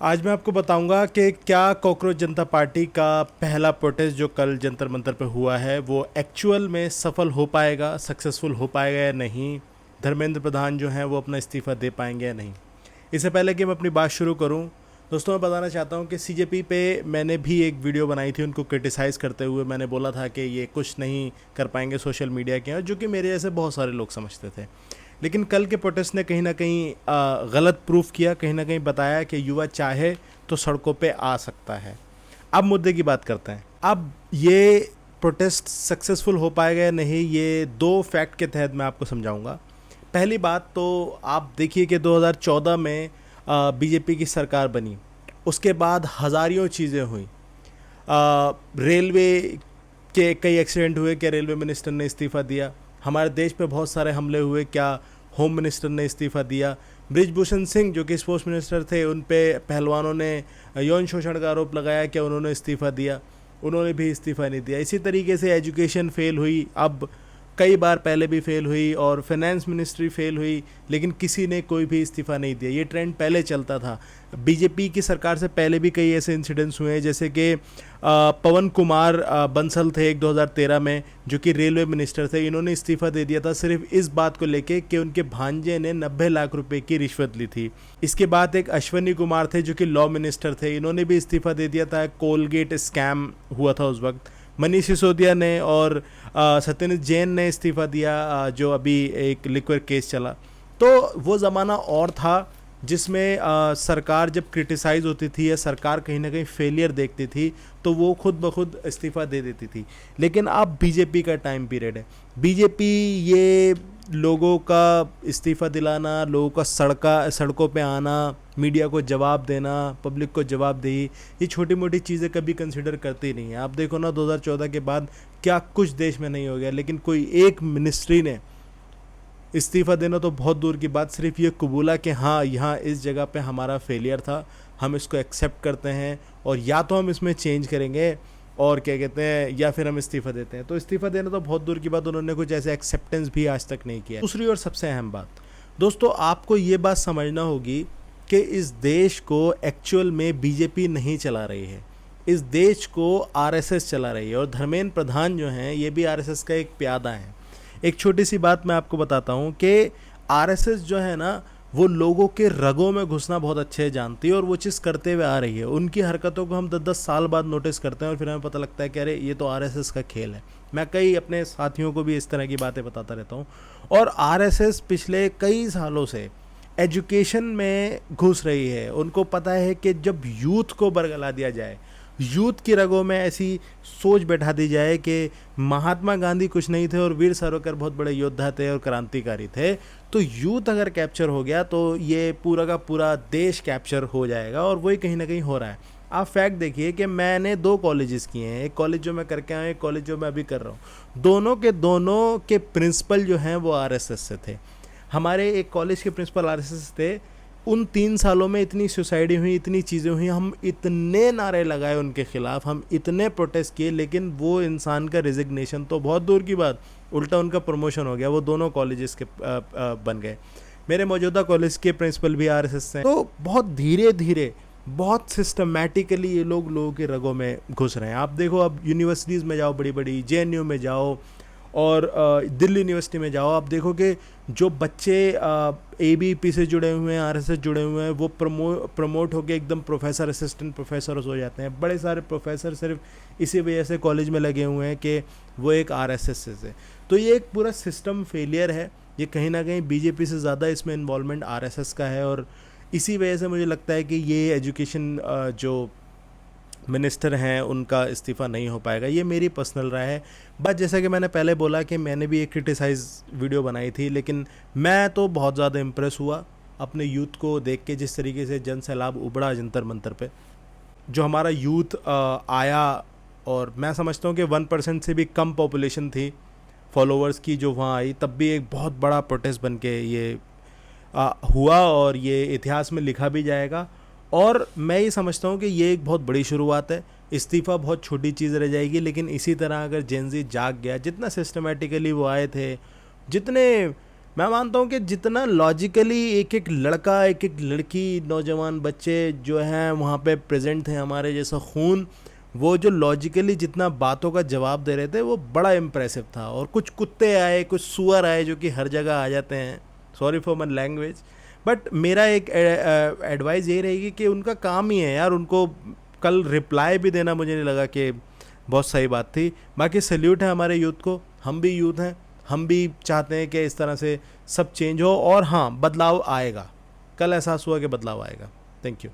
आज मैं आपको बताऊंगा कि क्या कॉकरोच जनता पार्टी का पहला प्रोटेस्ट जो कल जंतर मंतर पर हुआ है वो एक्चुअल में सफल हो पाएगा, सक्सेसफुल हो पाएगा या नहीं। धर्मेंद्र प्रधान जो हैं वो अपना इस्तीफ़ा दे पाएंगे या नहीं। इससे पहले कि मैं अपनी बात शुरू करूं, दोस्तों मैं बताना चाहता हूं कि सीजेपी पे मैंने भी एक वीडियो बनाई थी उनको क्रिटिसाइज़ करते हुए। मैंने बोला था कि ये कुछ नहीं कर पाएंगे सोशल मीडिया के, और जो कि मेरे जैसे बहुत सारे लोग समझते थे। लेकिन कल के प्रोटेस्ट ने कहीं ना कहीं गलत प्रूफ किया, कहीं ना कहीं बताया कि युवा चाहे तो सड़कों पे आ सकता है। अब मुद्दे की बात करते हैं। अब ये प्रोटेस्ट सक्सेसफुल हो पाएगा या नहीं, ये दो फैक्ट के तहत मैं आपको समझाऊंगा। पहली बात तो आप देखिए कि 2014 में बीजेपी की सरकार बनी, उसके बाद हज़ारियों चीज़ें हुई। रेलवे के कई एक्सीडेंट हुए, क्या रेलवे मिनिस्टर ने इस्तीफ़ा दिया? हमारे देश पे बहुत सारे हमले हुए, क्या होम मिनिस्टर ने इस्तीफ़ा दिया? बृजभूषण सिंह जो कि स्पोर्ट्स मिनिस्टर थे, उन पे पहलवानों ने यौन शोषण का आरोप लगाया, क्या उन्होंने इस्तीफ़ा दिया? उन्होंने भी इस्तीफ़ा नहीं दिया। इसी तरीके से एजुकेशन फेल हुई, अब कई बार पहले भी फेल हुई, और फाइनेंस मिनिस्ट्री फेल हुई, लेकिन किसी ने कोई भी इस्तीफ़ा नहीं दिया। ये ट्रेंड पहले चलता था। बीजेपी की सरकार से पहले भी कई ऐसे इंसिडेंट्स हुए हैं, जैसे कि पवन कुमार बंसल थे एक 2013 में, जो कि रेलवे मिनिस्टर थे। इन्होंने इस्तीफ़ा दे दिया था सिर्फ इस बात को लेके कि उनके भांजे ने 90 लाख रुपए की रिश्वत ली थी। इसके बाद एक अश्वनी कुमार थे जो कि लॉ मिनिस्टर थे, इन्होंने भी इस्तीफ़ा दे दिया था। कोलगेट स्कैम हुआ था उस वक्त। मनीष सिसोदिया ने और सत्येंद्र जैन ने इस्तीफ़ा दिया, जो अभी एक लिक्वर केस चला। तो वो ज़माना और था जिसमें सरकार जब क्रिटिसाइज़ होती थी या सरकार कहीं ना कहीं फेलियर देखती थी तो वो खुद ब खुद इस्तीफ़ा दे देती थी। लेकिन अब बीजेपी का टाइम पीरियड है। बीजेपी ये लोगों का इस्तीफ़ा दिलाना, लोगों का सड़कों पे आना, मीडिया को जवाब देना, पब्लिक को जवाब देही, ये छोटी मोटी चीज़ें कभी कंसिडर करती नहीं है। आप देखो ना, 2014 के बाद क्या कुछ देश में नहीं हो गया, लेकिन कोई एक मिनिस्ट्री ने इस्तीफ़ा देना तो बहुत दूर की बात, सिर्फ ये कबूला कि हाँ यहाँ इस जगह पे हमारा फेलियर था, हम इसको एक्सेप्ट करते हैं और या तो हम इसमें चेंज करेंगे और क्या कहते हैं, या फिर हम इस्तीफ़ा देते हैं। तो इस्तीफ़ा देना तो बहुत दूर की बात, उन्होंने कुछ ऐसे एक्सेप्टेंस भी आज तक नहीं किया। दूसरी और सबसे अहम बात, दोस्तों आपको ये बात समझना होगी कि इस देश को एक्चुअल में बीजेपी नहीं चला रही है, इस देश को आरएसएस चला रही है, और धर्मेंद्र प्रधान जो हैं ये भी आरएसएस का एक प्यादा है। एक छोटी सी बात मैं आपको बताता हूँ कि आरएसएस जो है ना, वो लोगों के रगों में घुसना बहुत अच्छे जानती है और वो चीज़ करते हुए आ रही है। उनकी हरकतों को हम 10-10 साल बाद नोटिस करते हैं और फिर हमें पता लगता है कि अरे ये तो आरएसएस का खेल है। मैं कई अपने साथियों को भी इस तरह की बातें बताता रहता हूँ। और आरएसएस पिछले कई सालों से एजुकेशन में घुस रही है। उनको पता है कि जब यूथ को बरगला दिया जाए, यूथ की रगों में ऐसी सोच बैठा दी जाए कि महात्मा गांधी कुछ नहीं थे और वीर सावरकर बहुत बड़े योद्धा थे और क्रांतिकारी थे, तो यूथ अगर कैप्चर हो गया तो ये पूरा का पूरा देश कैप्चर हो जाएगा, और वही कहीं ना कहीं हो रहा है। आप फैक्ट देखिए कि मैंने 2 कॉलेजेस किए हैं, एक कॉलेज जो मैं करके आया, एक कॉलेज जो मैं अभी कर रहा हूँ। दोनों के प्रिंसिपल जो हैं वो आरएसएस से थे। हमारे एक कॉलेज के प्रिंसिपल आरएसएस थे। उन 3 सालों में इतनी सुसाइडी हुई, इतनी चीज़ें हुई, हम इतने नारे लगाए उनके ख़िलाफ़, हम इतने प्रोटेस्ट किए, लेकिन वो इंसान का रिजिग्नेशन तो बहुत दूर की बात, उल्टा उनका प्रमोशन हो गया। वो दोनों कॉलेजेस के बन गए। मेरे मौजूदा कॉलेज के प्रिंसिपल भी आरएसएस से। तो बहुत धीरे धीरे, बहुत सिस्टमेटिकली ये लोगों के रगों में घुस रहे हैं। आप देखो, अब यूनिवर्सिटीज़ में जाओ, बड़ी बड़ी जेएनयू में जाओ और दिल्ली यूनिवर्सिटी में जाओ, आप देखो कि जो बच्चे एबीपी से जुड़े हुए हैं, आरएसएस जुड़े हुए हैं, वो प्रमोट होकर एकदम प्रोफेसर, असिस्टेंट प्रोफेसर हो जाते हैं। बड़े सारे प्रोफेसर सिर्फ इसी वजह से कॉलेज में लगे हुए हैं कि वो एक आरएसएस से। तो ये एक पूरा सिस्टम फेलियर है। ये कहीं ना कहीं बीजेपी से ज़्यादा इसमें इन्वॉल्वमेंट आरएसएस का है, और इसी वजह से मुझे लगता है कि ये एजुकेशन जो मिनिस्टर हैं उनका इस्तीफ़ा नहीं हो पाएगा। ये मेरी पर्सनल राय है। बट जैसा कि मैंने पहले बोला कि मैंने भी एक क्रिटिसाइज़ वीडियो बनाई थी, लेकिन मैं तो बहुत ज़्यादा इम्प्रेस हुआ अपने यूथ को देख के, जिस तरीके से जन सैलाब उबड़ा जंतर मंतर पे। जो हमारा यूथ आया, और मैं समझता हूँ कि 1% से भी कम पॉपुलेशन थी फॉलोअर्स की जो वहाँ आई, तब भी एक बहुत बड़ा प्रोटेस्ट बन के ये हुआ, और ये इतिहास में लिखा भी जाएगा। और मैं ये समझता हूँ कि ये एक बहुत बड़ी शुरुआत है। इस्तीफ़ा बहुत छोटी चीज़ रह जाएगी, लेकिन इसी तरह अगर जेन ज़ी जाग गया, जितना सिस्टमेटिकली वो आए थे, जितने मैं मानता हूँ कि जितना लॉजिकली एक एक लड़का, एक एक लड़की, नौजवान बच्चे जो हैं वहाँ पे प्रेजेंट थे, हमारे जैसा खून, वो जो लॉजिकली जितना बातों का जवाब दे रहे थे वो बड़ा इम्प्रेसिव था। और कुछ कुत्ते आए, कुछ सुअर आए जो कि हर जगह आ जाते हैं, sorry for my language, but मेरा एक एडवाइस यही रहेगी कि उनका काम ही है यार, उनको कल रिप्लाई भी देना मुझे नहीं लगा कि बहुत सही बात थी। बाकी सल्यूट है हमारे यूथ को, हम भी यूथ हैं, हम भी चाहते हैं कि इस तरह से सब चेंज हो, और हाँ बदलाव आएगा, कल एहसास हुआ कि बदलाव आएगा। Thank you.